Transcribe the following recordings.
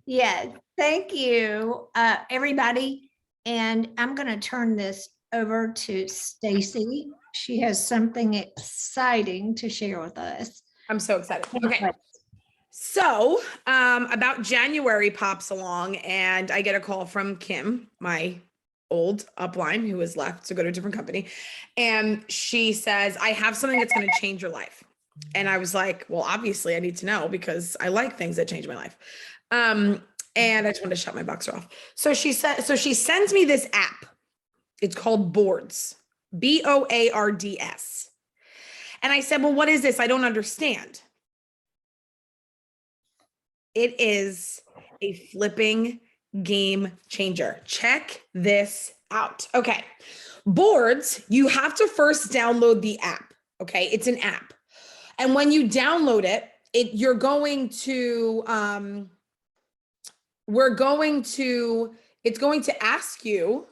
Yeah, thank you, everybody. And I'm going to turn this over to Stacey. She has something exciting to share with us. I'm so excited. Okay. So about January pops along and I get a call from Kim, my old upline who has left to go to a different company. And she says, I have something that's going to change your life. And I was like, well, obviously I need to know because I like things that change my life. And I just wanted to shut my boxer off. So she sends me this app. It's called Boards, Boards. And I said, well, what is this? I don't understand. It is a flipping game changer. Check this out. Okay. Boards, you have to first download the app. Okay. It's an app. And when you download it, you're going to, it's going to ask you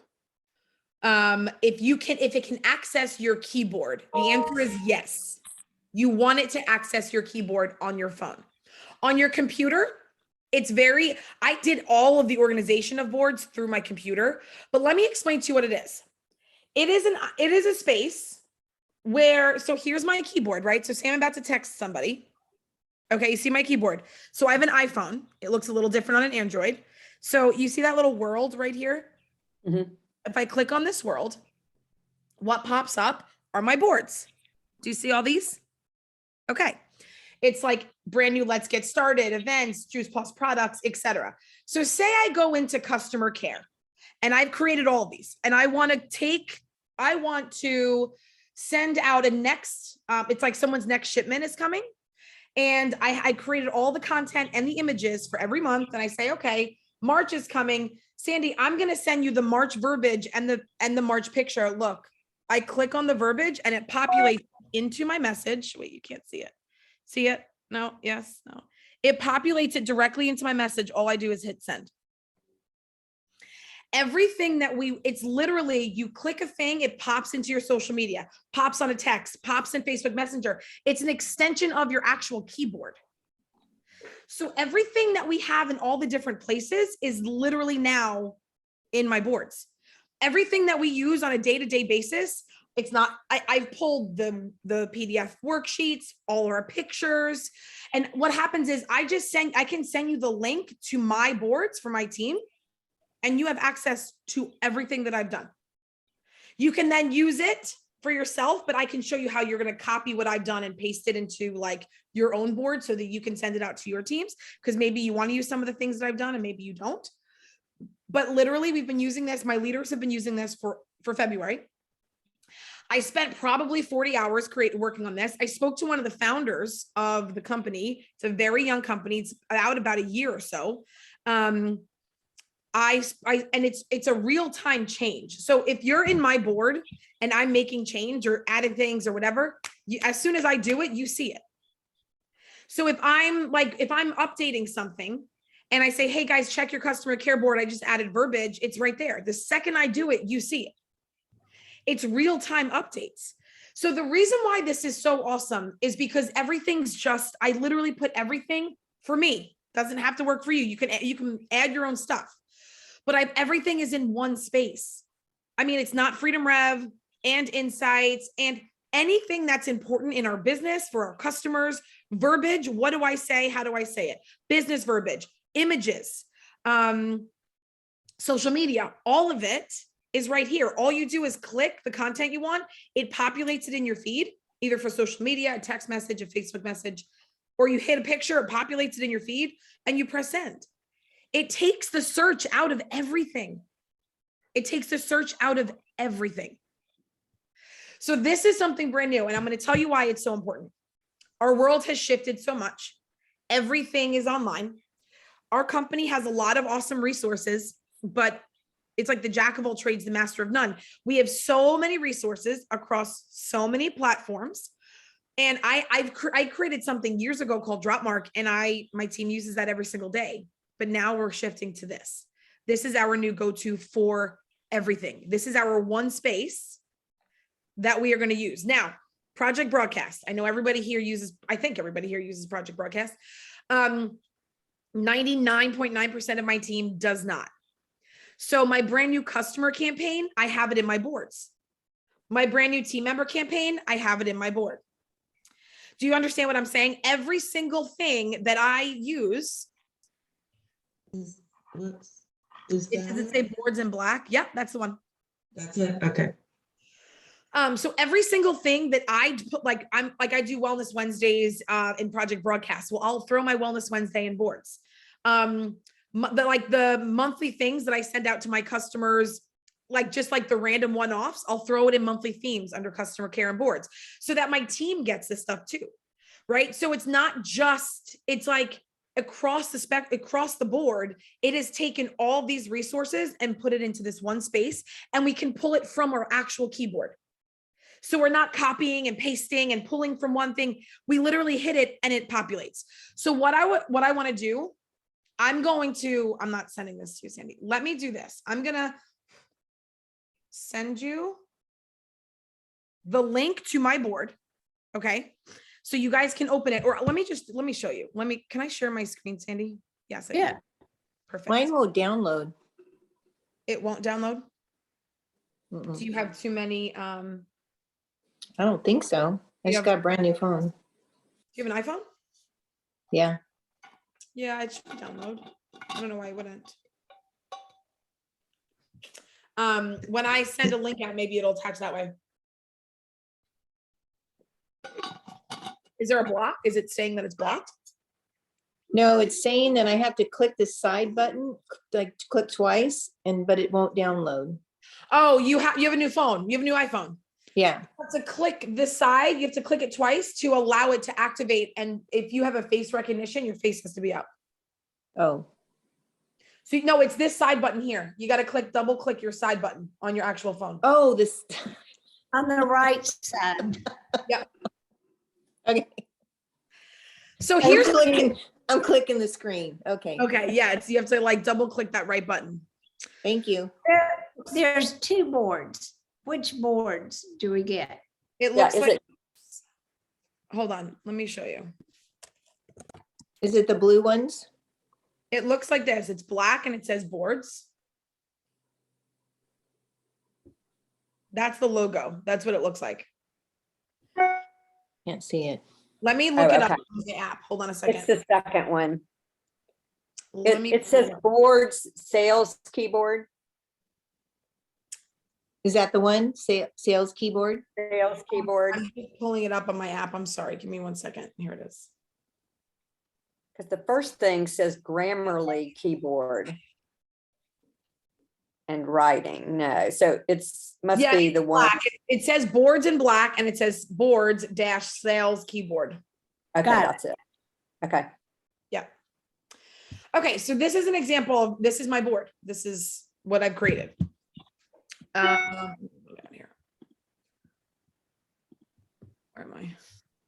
if it can access your keyboard. The answer is yes. You want it to access your keyboard on your phone. On your computer, I did all of the organization of boards through my computer, but let me explain to you what it is. It is a space where, so here's my keyboard, right? So say I'm about to text somebody. Okay, you see my keyboard. So I have an iPhone. It looks a little different on an Android. So you see that little world right here? Mm-hmm. If I click on this world, what pops up are my boards. Do you see all these? Okay. It's like brand new, let's get started, events, Juice Plus products, etc. So say I go into customer care and I've created all of these and I want to send out a next, it's like someone's next shipment is coming. And I created all the content and the images for every month. And I say, okay, March is coming. Sandy, I'm going to send you the March verbiage and the March picture. Look, I click on the verbiage and it populates into my message. Wait, you can't see it. See it? No, yes, no. It populates it directly into my message. All I do is hit send. Everything it's literally, you click a thing, it pops into your social media, pops on a text, pops in Facebook Messenger. It's an extension of your actual keyboard. So everything that we have in all the different places is literally now in my boards. Everything that we use on a day-to-day basis, it's not, I've pulled the PDF worksheets, all our pictures. And what happens is I can send you the link to my boards for my team. And you have access to everything that I've done. You can then use it for yourself, but I can show you how you're going to copy what I've done and paste it into like your own board so that you can send it out to your teams. Because maybe you want to use some of the things that I've done and maybe you don't. But literally we've been using this. My leaders have been using this for February. I spent probably 40 hours working on this. I spoke to one of the founders of the company. It's a very young company. It's out about a year or so. And it's a real-time change. So if you're in my board and I'm making change or adding things or whatever, as soon as I do it, you see it. So if I'm updating something and I say, hey guys, check your customer care board, I just added verbiage, it's right there. The second I do it, you see it. It's real-time updates. So the reason why this is so awesome is because I literally put everything for me. Doesn't have to work for you. You can add your own stuff. But everything is in one space. I mean, it's not Freedom Rev and Insights and anything that's important in our business for our customers. Verbiage, what do I say? How do I say it? Business verbiage, images, social media, all of it is right here. All you do is click the content you want. It populates it in your feed, either for social media, a text message, a Facebook message, or you hit a picture, it populates it in your feed and you press send. It takes the search out of everything. So this is something brand new. And I'm going to tell you why it's so important. Our world has shifted so much. Everything is online. Our company has a lot of awesome resources, but it's like the jack of all trades, the master of none. We have so many resources across so many platforms. And I created something years ago called Dropmark, and my team uses that every single day. But now we're shifting to this. This is our new go-to for everything. This is our one space that we are going to use. Now, Project Broadcast. I know everybody here uses, I think everybody here uses Project Broadcast. 99.9% of my team does not. So my brand new customer campaign, I have it in my boards. My brand new team member campaign, I have it in my board. Do you understand what I'm saying? Every single thing that I use. Is Does it say boards in black? Yep, that's the one. That's it. Okay. So every single thing that I put, like I do Wellness Wednesdays in Project Broadcast. Well, I'll throw my Wellness Wednesday in boards. The monthly things that I send out to my customers, like just like the random one-offs, I'll throw it in monthly themes under customer care and boards so that my team gets this stuff too, right? So it's not just, it's like across the board, it has taken all these resources and put it into this one space, and we can pull it from our actual keyboard. So we're not copying and pasting and pulling from one thing. We literally hit it and it populates. So what I want to do, I'm not sending this to you, Sandy. Let me do this. I'm going to send you the link to my board. Okay. So you guys can open it, or let me show you. Can I share my screen, Sandy? Yes. Yeah. Perfect. Mine will download. It won't download. Mm-mm. Do you have too many, I don't think so. I just got a brand new phone. do you have an iPhone? Yeah. Yeah, it should download. I don't know why it wouldn't. When I send a link out, maybe it'll attach that way. Is there a block? Is it saying that it's blocked? No, it's saying that I have to click the side button, like click twice, but it won't download. Oh, you have a new phone. You have a new iPhone. Yeah. You have to click this side. You have to click it twice to allow it to activate. And if you have a face recognition, your face has to be up. Oh, So no, it's this side button here. You got to double click your side button on your actual phone. oh, this. On the right side. Yeah. Okay. So here's I'm clicking the screen. Okay. okay. Yeah. You have to like double click that right button. Thank you. There's two boards. Which boards do we get? It looks like, hold on. Let me show you. Is it the blue ones? It looks like this. It's black and it says boards. That's the logo. That's what it looks like. Can't see it. Let me look it up okay. on the app. Hold on a second. It's the second one. Let me It says boards, sales keyboard, Is that the one? Sales keyboard? sales keyboard. I'm just pulling it up on my app. I'm sorry. Give me 1 second. Here it is. Because the first thing says Grammarly keyboard and writing. No, so must Yeah, be the one. Black. It says boards in black and it says boards dash sales keyboard. Okay, Got it. that's it. Okay. Yeah. Okay. So this is an example of, this is my board. This is what I've created. Here. Where am I?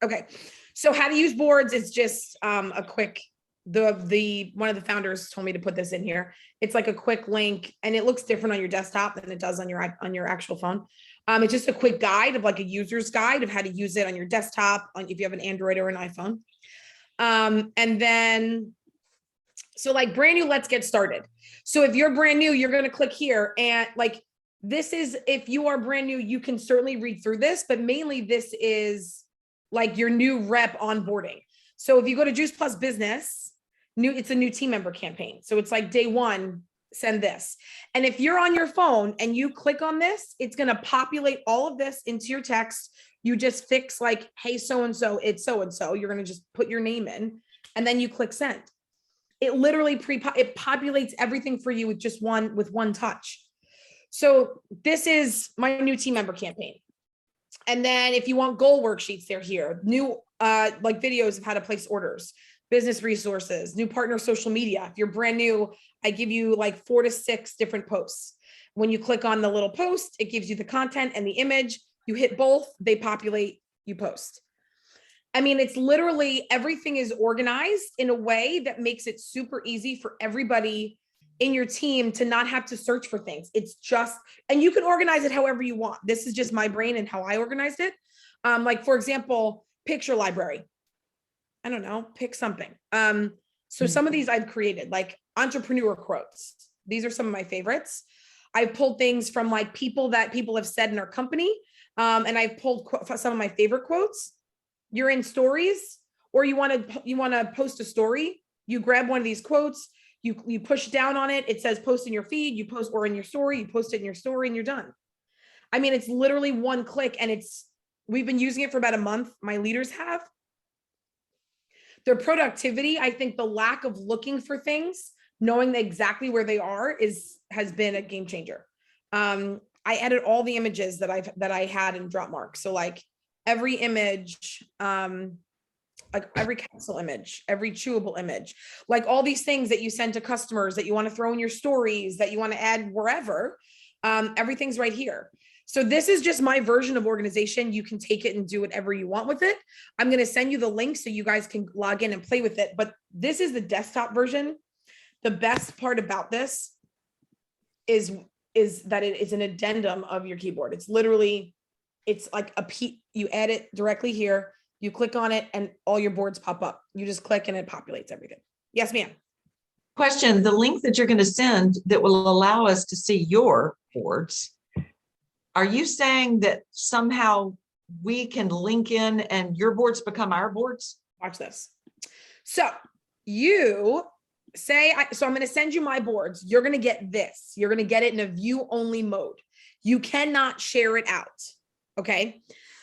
Okay. So how to use boards is just a quick, one of the founders told me to put this in here. It's like a quick link and it looks different on your desktop than it does on your actual phone. It's just a quick guide of like a user's guide of how to use it on your desktop, if you have an Android or an iPhone. And then, so like brand new, let's get started. So if you're brand new, you're going to click here and like, this is, if you are brand new, you can certainly read through this, but mainly this is like your new rep onboarding. So if you go to Juice Plus Business, it's a new team member campaign. So it's like day one, send this. And if you're on your phone and you click on this, it's going to populate all of this into your text. You just fix like, hey, so-and-so, it's so-and-so. You're going to just put your name in and then you click send. It literally it populates everything for you with one touch. So this is my new team member campaign. And then if you want goal worksheets, they're here. New like videos of how to place orders, business resources, new partner social media. If you're brand new, I give you like 4 to 6 different posts. When you click on the little post, it gives you the content and the image. You hit both, they populate, you post. I mean, it's literally everything is organized in a way that makes it super easy for everybody in your team to not have to search for things. It's just, and you can organize it however you want. This is just my brain and how I organized it. Like for example, picture library. I don't know, pick something. So some of these I've created, like entrepreneur quotes. These are some of my favorites. I've pulled things from like people that people have said in our company. And I've pulled some of my favorite quotes. You're in stories, or you want to post a story. You grab one of these quotes, you push down on it. It says post in your feed, you post, or in your story, you post it in your story and you're done. I mean, it's literally one click, and we've been using it for about a month. My leaders have. Their productivity, I think the lack of looking for things, knowing exactly where they are has been a game changer. I edit all the images that I had in Dropmark. So like every image, like every capsule image, every chewable image, like all these things that you send to customers that you want to throw in your stories, that you want to add wherever, everything's right here. So this is just my version of organization. You can take it and do whatever you want with it. I'm going to send you the link so you guys can log in and play with it. But this is the desktop version. The best part about this is that it is an addendum of your keyboard. It's literally, it's like you add it directly here. You click on it and all your boards pop up. You just click and it populates everything. Yes, ma'am. Question, the link that you're going to send that will allow us to see your boards, are you saying that somehow we can link in and your boards become our boards? Watch this. So you say, so I'm going to send you my boards. You're going to get this. You're going to get it in a view only mode. You cannot share it out. Okay.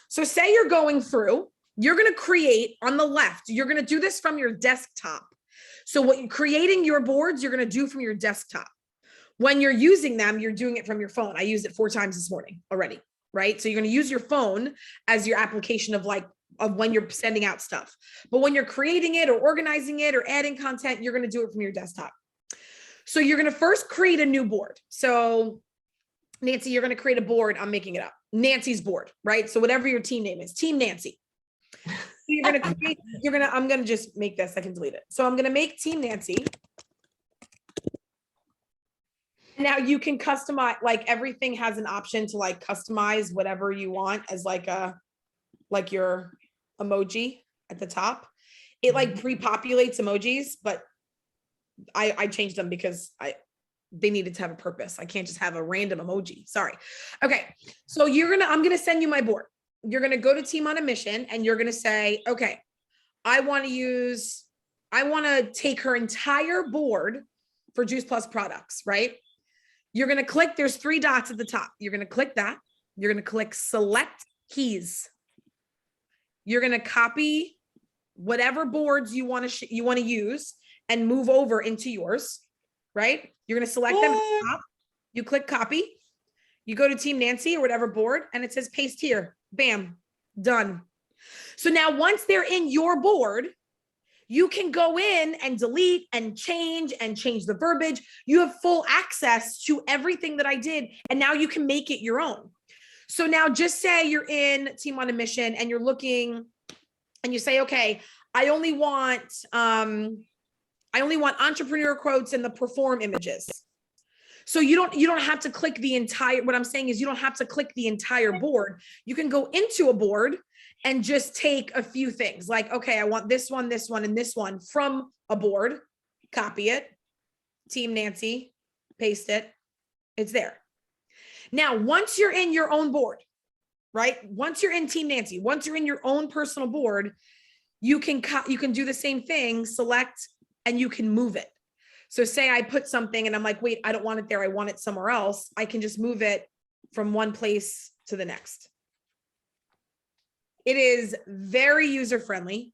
So say you're going through, you're going to create on the left. You're going to do this from your desktop. So what you're creating your boards, you're going to do from your desktop. When you're using them, you're doing it from your phone. I used it 4 times this morning already, right? So you're going to use your phone as your application of when you're sending out stuff. But when you're creating it or organizing it or adding content, you're going to do it from your desktop. So you're going to first create a new board. So Nancy, you're going to create a board. I'm making it up. Nancy's board, right? So whatever your team name is, Team Nancy. You're going to create, I'm going to just make this, I can delete it. So I'm going to make Team Nancy. Now you can customize, like everything has an option to like customize whatever you want as like your emoji at the top. It like pre-populates emojis, but I changed them because they needed to have a purpose. I can't just have a random emoji. Sorry. Okay. So I'm going to send you my board. You're going to go to Team on a Mission and you're going to say, okay, I want to take her entire board for Juice Plus products, right? You're going to click, there's 3 dots at the top. You're going to click that. You're going to click select keys. You're going to copy whatever boards you want to use and move over into yours, right? You're going to select them at the top. You click copy. You go to Team Nancy or whatever board and it says paste here. Bam, done. So now once they're in your board, you can go in and delete and change the verbiage. You have full access to everything that I did. And now you can make it your own. So now just say you're in Team on a Mission and you're looking and you say, okay, I only want entrepreneur quotes and the perform images. So you don't have to click the entire, what I'm saying is you don't have to click the entire board. You can go into a board and just take a few things like, okay, I want this one, and this one from a board, copy it, Team Nancy, paste it, it's there. Now, once you're in your own board, right? Once you're in Team Nancy, once you're in your own personal board, you can do the same thing, select, and you can move it. So say I put something and I'm like, wait, I don't want it there. I want it somewhere else. I can just move it from one place to the next. It is very user-friendly.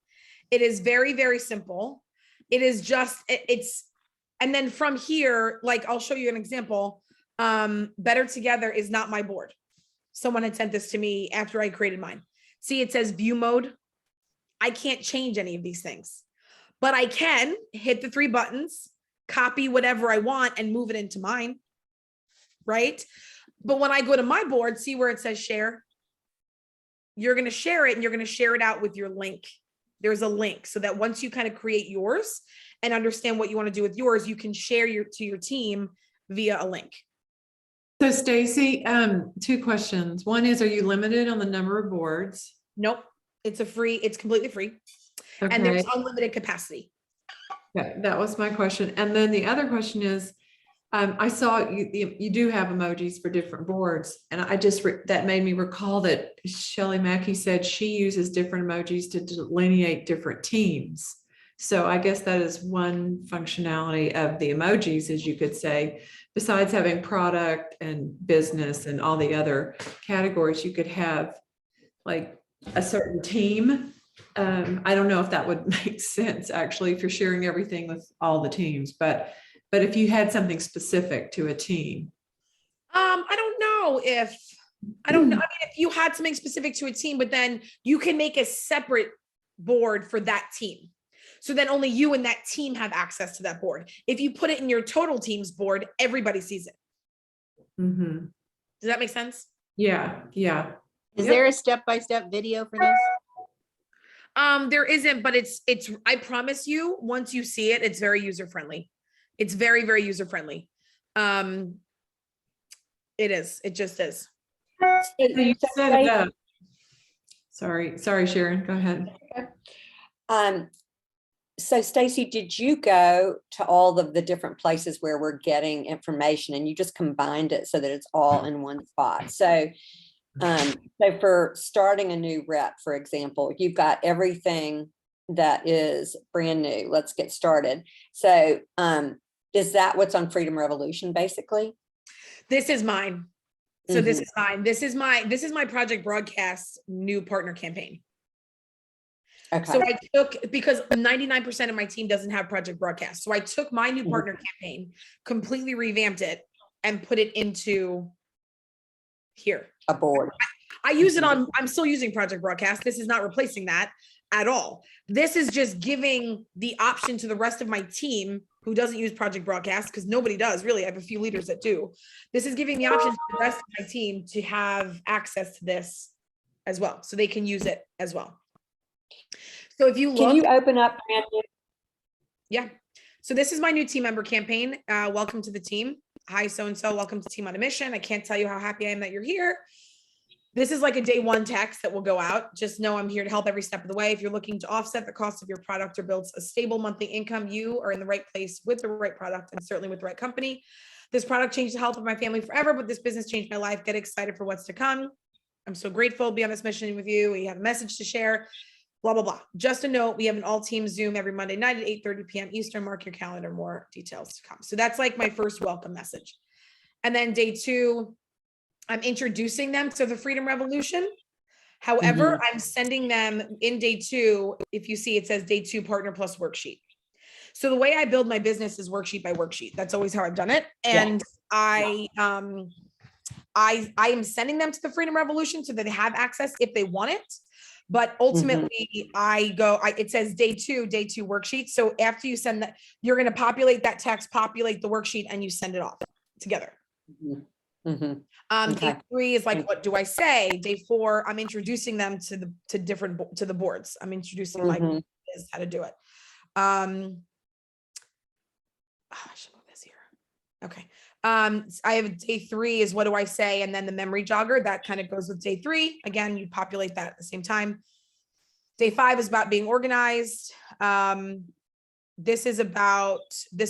It is very, very simple. It is just, and then from here, like I'll show you an example. Better Together is not my board. Someone had sent this to me after I created mine. See, it says view mode. I can't change any of these things, but I can hit the 3 buttons, copy whatever I want and move it into mine, right? But when I go to my board, see where it says share? You're going to share it and you're going to share it out with your link. There's a link so that once you kind of create yours and understand what you want to do with yours, you can share to your team via a link. So Stacey, 2 questions. One is, are you limited on the number of boards? Nope. It's completely free. And Okay, there's unlimited capacity. okay, that was my question. And then the other question is, I saw you do have emojis for different boards, and that made me recall that Shelley Mackey said she uses different emojis to delineate different teams. So I guess that is one functionality of the emojis, as you could say, besides having product and business and all the other categories, you could have like a certain team. I don't know if that would make sense actually, if you're sharing everything with all the teams, but if you had something specific to a team. I don't know. I mean, if you had something specific to a team, but then you can make a separate board for that team. So then only you and that team have access to that board. If you put it in your total teams board, everybody sees it. Mhm. Does that make sense? Yeah, yeah. Is Yep. there a step-by-step video for this? There isn't, but it's, I promise you, once you see it, it's very user-friendly. It's very, very user-friendly. It is, it just is. So you So set Stacey, it up. Sorry, Sharon, go ahead. So Stacey, did you go to all of the different places where we're getting information and you just combined it so that it's all in one spot? So for starting a new rep, for example, you've got everything that is brand new. Let's get started. So is that what's on Freedom Revolution, basically? This is mine. So this is mine. This is my Project Broadcast new partner campaign. Okay. So I took, because 99% of my team doesn't have Project Broadcast. So I took my new partner campaign, completely revamped it, and put it into here. A board. I use it on, I'm still using Project Broadcast. This is not replacing that at all. This is just giving the option to the rest of my team who doesn't use Project Broadcast, because nobody does really. I have a few leaders that do. This is giving the option to the rest of my team to have access to this as well. So they can use it as well. So if you look, Can you open up? yeah. So this is my new team member campaign. Welcome to the team. Hi, so-and-so, welcome to Team on a Mission. I can't tell you how happy I am that you're here. This is like a day one text that will go out. Just know I'm here to help every step of the way. If you're looking to offset the cost of your product or build a stable monthly income, you are in the right place with the right product and certainly with the right company. This product changed the health of my family forever, but this business changed my life. Get excited for what's to come. I'm so grateful to be on this mission with you. We have a message to share. Blah, blah, blah. Just a note, we have an all-team Zoom every Monday night at 8:30 p.m. Eastern. Mark your calendar, more details to come. So that's like my first welcome message. And then day two, I'm introducing them to the Freedom Revolution. However, I'm sending them in day two. If you see, it says day two partner plus worksheet. So the way I build my business is worksheet by worksheet. That's always how I've done it. And I am sending them to the Freedom Revolution so that they have access if they want it. But ultimately it says day two worksheet. So after you send that, you're going to populate that text, populate the worksheet, and you send it off together. Day three is like, what do I say? Day four, I'm introducing them to the boards. I'm introducing like how to do it. I should move this here. Okay. I have day three is what do I say? And then the memory jogger that kind of goes with day three. Again, you populate that at the same time. Day five is about being organized. This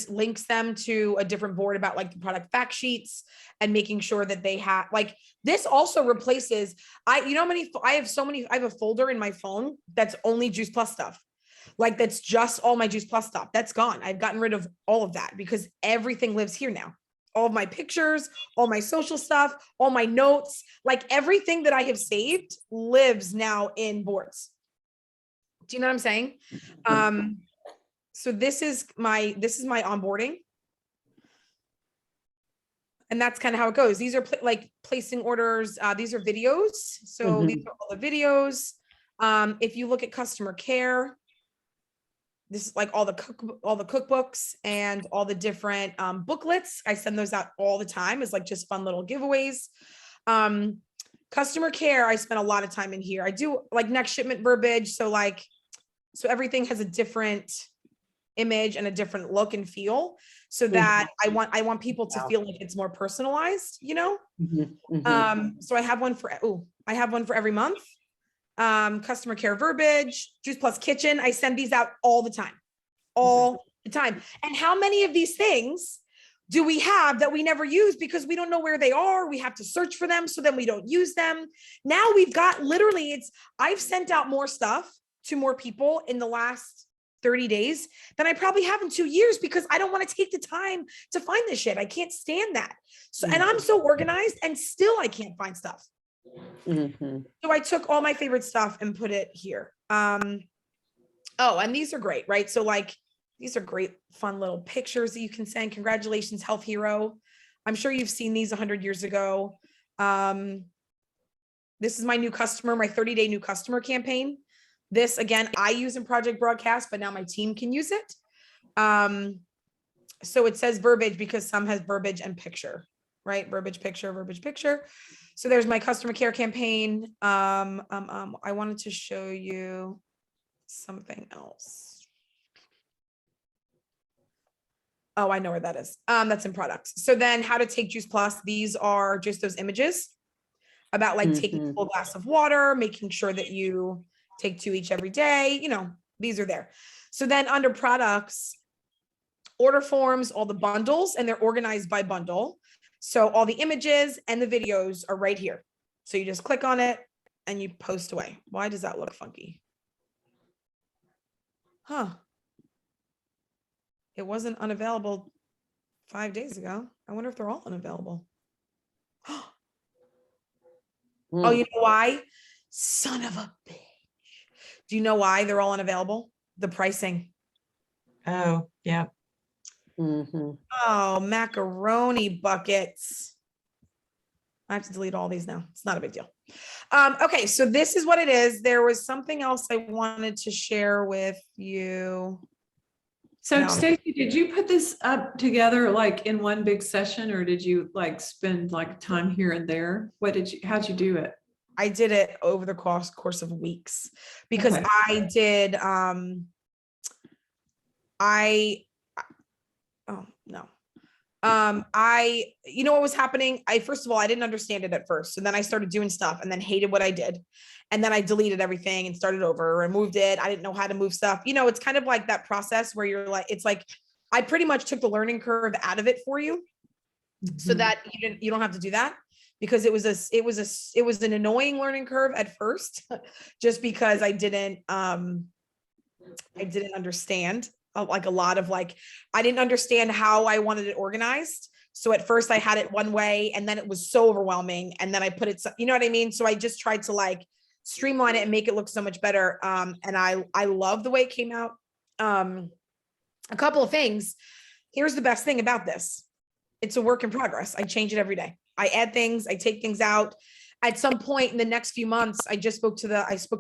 links them to a different board about like the product fact sheets and making sure that they have like, this also replaces, I have a folder in my phone that's only Juice Plus stuff. Like that's just all my Juice Plus stuff. That's gone. I've gotten rid of all of that because everything lives here now. All of my pictures, all my social stuff, all my notes, like everything that I have saved lives now in boards. Do you know what I'm saying? So this is my onboarding. And that's kind of how it goes. These are like placing orders. These are videos. So these are all the videos. If you look at customer care, this is like all the cookbooks and all the different booklets. I send those out all the time as like just fun little giveaways. Customer care, I spend a lot of time in here. I do like next shipment verbiage. So everything has a different image and a different look and feel so that I want people to feel like it's more personalized, you know? So I have one for every month. customer care verbiage, Juice Plus Kitchen. I send these out all the time, all the time. And how many of these things do we have that we never use because we don't know where they are? We have to search for them, so then we don't use them. Now we've got literally, I've sent out more stuff to more people in the last 30 days than I probably have in 2 years because I don't want to take the time to find this shit. I can't stand that. So, and I'm so organized and still I can't find stuff. So I took all my favorite stuff and put it here. Oh, and these are great, right? So like, these are great, fun little pictures that you can send. Congratulations, Health Hero. I'm sure you've seen these 100 years ago. This is my new customer, my 30-day new customer campaign. This, again, I use in Project Broadcast, but now my team can use it. So it says verbiage because some has verbiage and picture, right? Verbiage, picture, verbiage, picture. So there's my customer care campaign. I wanted to show you something else. Oh, I know where that is. That's in products. So then how to take Juice Plus. These are just those images about like taking a full glass of water, making sure that you take 2 each every day. You know, these are there. So then under products, order forms, all the bundles, and they're organized by bundle. So all the images and the videos are right here. So you just click on it and you post away. Why does that look funky? Huh. It wasn't unavailable 5 days ago. I wonder if they're all unavailable. Oh, you know why? Son of a bitch. Do you know why they're all unavailable? The pricing. Oh, yeah. Oh, macaroni buckets. I have to delete all these now. It's not a big deal. Okay, so this is what it is. There was something else I wanted to share with you. So No. Stacey, did you put this up together like in one big session, or did you like spend like time here and there? How'd you do it? I did it over the course of weeks because Okay. I did, you know what was happening? First of all, I didn't understand it at first. So then I started doing stuff and then hated what I did. And then I deleted everything and started over and moved it. I didn't know how to move stuff. You know, it's kind of like that process where you're like, it's like, I pretty much took the learning curve out of it for you so that you don't have to do that, because it was an annoying learning curve at first, just because I didn't understand like a lot of like, I didn't understand how I wanted it organized. So at first I had it one way and then it was so overwhelming. And then I put it, you know what I mean? So I just tried to like streamline it and make it look so much better. And I love the way it came out. A couple of things. Here's the best thing about this. It's a work in progress. I change it every day. I add things, I take things out. At some point in the next few months, I spoke to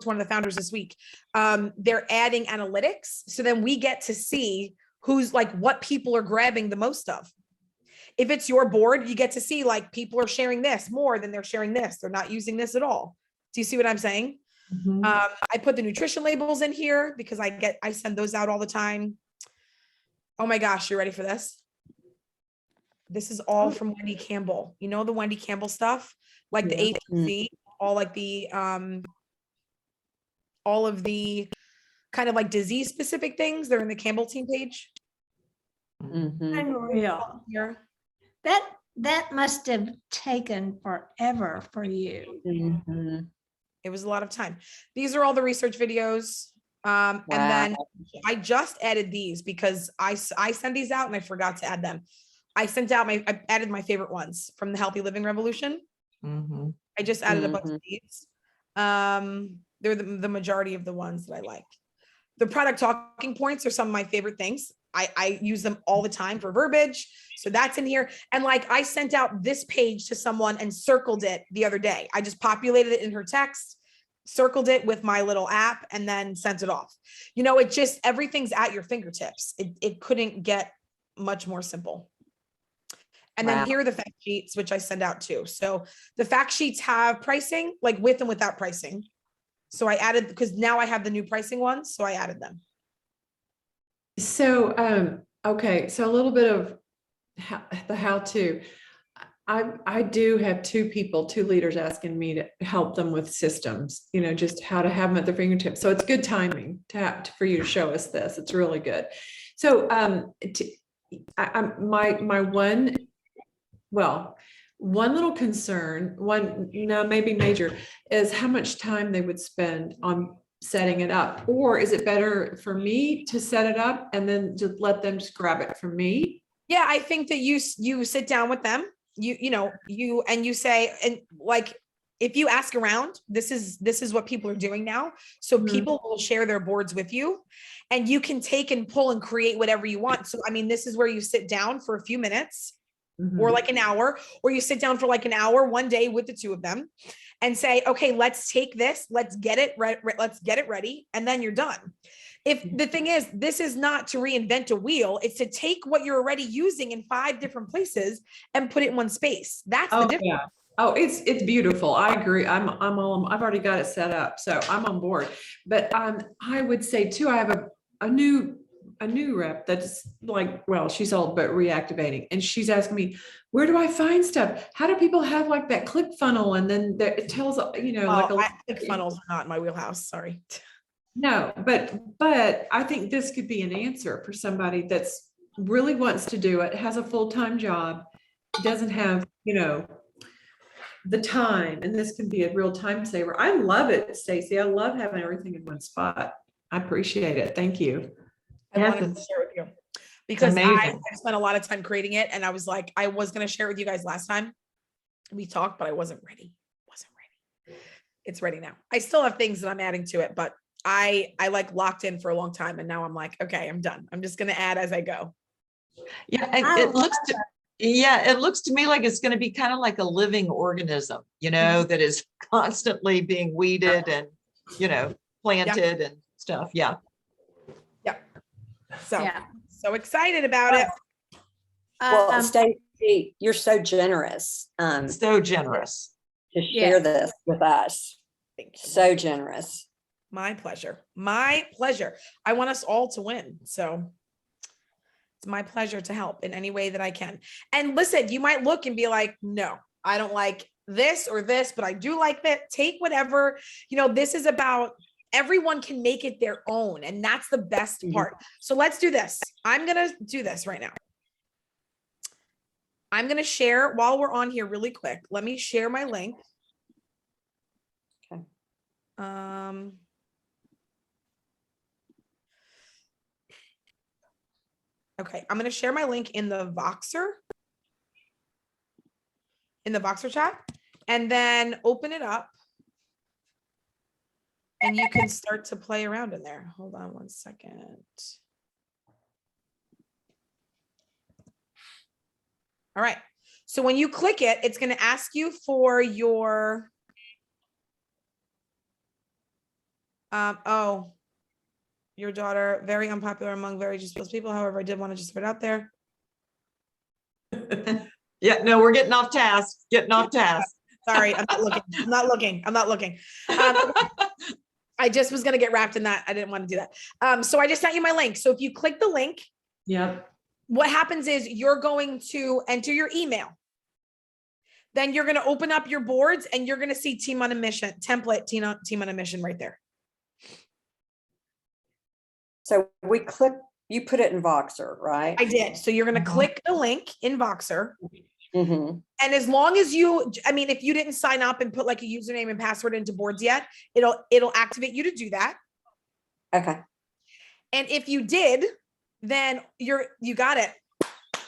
one of the founders this week. They're adding analytics. So then we get to see who's like, what people are grabbing the most of. If it's your board, you get to see like people are sharing this more than they're sharing this. They're not using this at all. Do you see what I'm saying? I put the nutrition labels in here because I send those out all the time. Oh my gosh, you ready for this? This is all from Wendy Campbell. You know, the Wendy Campbell stuff, like the APC, all like the, all of the kind of like disease specific things. They're in the Campbell team page. Unreal. Here. That must have taken forever for you. It was a lot of time. These are all the research videos. And then I just added these because I send these out and I forgot to add them. I added my favorite ones from the Healthy Living Revolution. I just added a bunch of these. They're the majority of the ones that I like. The product talking points are some of my favorite things. I use them all the time for verbiage. So that's in here. And like I sent out this page to someone and circled it the other day. I just populated it in her text, circled it with my little app, and then sent it off. You know, it just, everything's at your fingertips. It couldn't get much more simple. And then here are the fact sheets, which I send out too. So the fact sheets have pricing, like with and without pricing. So I added, because now I have the new pricing ones. So I added them. So, okay. So a little bit of how to, I do have two leaders asking me to help them with systems, just how to have them at their fingertips. So it's good timing for you to show us this. It's really good. So my one little concern, maybe major, is how much time they would spend on setting it up. Or is it better for me to set it up and then just let them just grab it from me? Yeah, I think that you sit down with them, you say, and like, if you ask around, this is what people are doing now. So people will share their boards with you, and you can take and pull and create whatever you want. So, I mean, this is where you sit down for a few minutes or like an hour, or you sit down for like an hour one day with the two of them and say, okay, let's take this, let's get it ready. And then you're done. If the thing is, this is not to reinvent a wheel, it's to take what you're already using in 5 different places and put it in one space. That's the difference. Yeah. Oh, it's beautiful. I agree. I've already got it set up, so I'm on board. But I would say too, I have a new rep that's like, well, she's old but reactivating, and she's asking me, where do I find stuff? How do people have like that click funnel? And then it tells, Click funnels are not in my wheelhouse. Sorry. No, but I think this could be an answer for somebody that's really wants to do it, has a full-time job, doesn't have, the time, and this can be a real time saver. I love it, Stacey. I love having everything in one spot. I appreciate it. Thank you. I wanted to share with you because I amazing. spent a lot of time creating it, and I was like, I was going to share it with you guys last time we talked, but I wasn't ready. It's ready now. I still have things that I'm adding to it, but I like locked in for a long time, and now I'm like, okay, I'm done. I'm just going to add as I go. Yeah, and it looks to me like it's going to be kind of like a living organism, that is constantly being weeded and, planted and stuff. Yeah. Yeah. So, Yeah. so excited about it. Well, Stacey, you're so generous So generous. to share this with us. So generous. My pleasure. My pleasure. I want us all to win. So it's my pleasure to help in any way that I can. And listen, you might look and be like, no, I don't like this or this, but I do like that. Take whatever, this is about, everyone can make it their own. And that's the best part. So let's do this. I'm going to do this right now. I'm going to share while we're on here really quick. Let me share my link. Okay. Okay, I'm going to share my link in the Voxer chat, and then open it up, and you can start to play around in there. Hold on one second. All right. So when you click it, it's going to ask you for your, your daughter, very unpopular among very just people. However, I did want to just put it out there. Yeah, no, we're getting off task. Sorry, I'm not looking. I just was going to get wrapped in that. I didn't want to do that. So I just sent you my link. So if you click the link, Yep. what happens is you're going to enter your email. Then you're going to open up your boards, and you're going to see Team on a Mission template, Team on a Mission right there. So you put it in Voxer, right? I did. So you're going to click the link in Voxer. Mm-hmm. And as long as if you didn't sign up and put like a username and password into boards yet, it'll activate you to do that. Okay. And if you did, then you got it.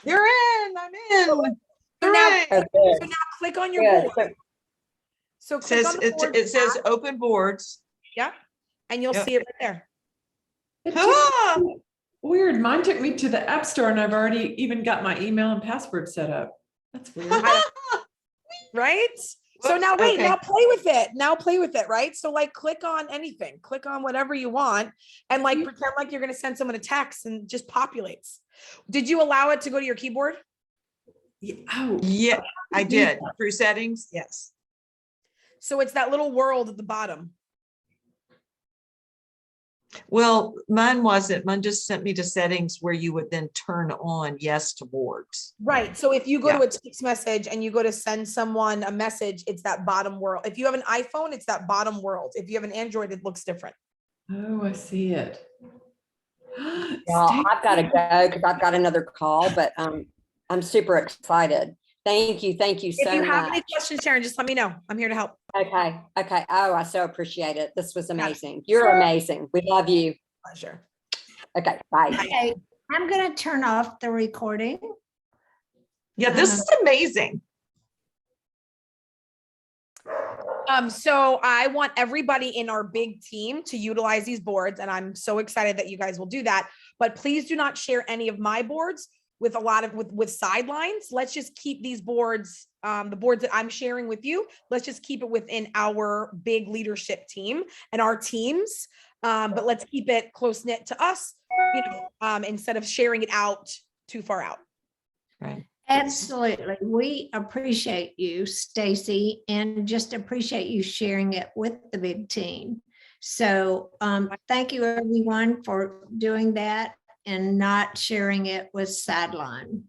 You're in. I'm in. So now, Okay. so now click on your Good. board. So click on the board It says tab. open boards. Yeah. And you'll Yep. see it right there. Ah! Weird. Mine took me to the App Store, and I've already even got my email and password set up. That's weird. Right? So Whoops, now wait, okay. now play with it. Right? So like click on anything, click on whatever you want, and like pretend like you're going to send someone a text, and just populates. Did you allow it to go to your keyboard? Oh, Yeah, I did. Through settings. Yes. So it's that little world at the bottom. Well, mine wasn't. Mine just sent me to settings where you would then turn on yes to boards. Right. So if you go to Yeah. a text message and you go to send someone a message, it's that bottom world. If you have an iPhone, it's that bottom world. If you have an Android, it looks different. Oh, I see it. Well, I've got to go because I've got another call, but I'm super excited. Thank you If so you have much. any questions, Sharon, just let me know. I'm here to help. Okay. Oh, I so appreciate it. This was amazing. You're amazing. We love you. Pleasure. Okay, bye. Okay, I'm gonna turn off the recording. Yeah, this is amazing. So I want everybody in our big team to utilize these boards, and I'm so excited that you guys will do that. But please do not share any of my boards with a lot of with sidelines. Let's just keep these boards, the boards that I'm sharing with you. Let's just keep it within our big leadership team and our teams. But let's keep it close knit to us, instead of sharing it out too far out. Right. Absolutely. We appreciate you, Stacey, and just appreciate you sharing it with the big team. So thank you everyone for doing that and not sharing it with sideline.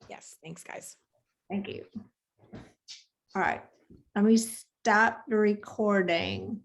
Yes, thanks guys. Thank you. All right, let me stop the recording.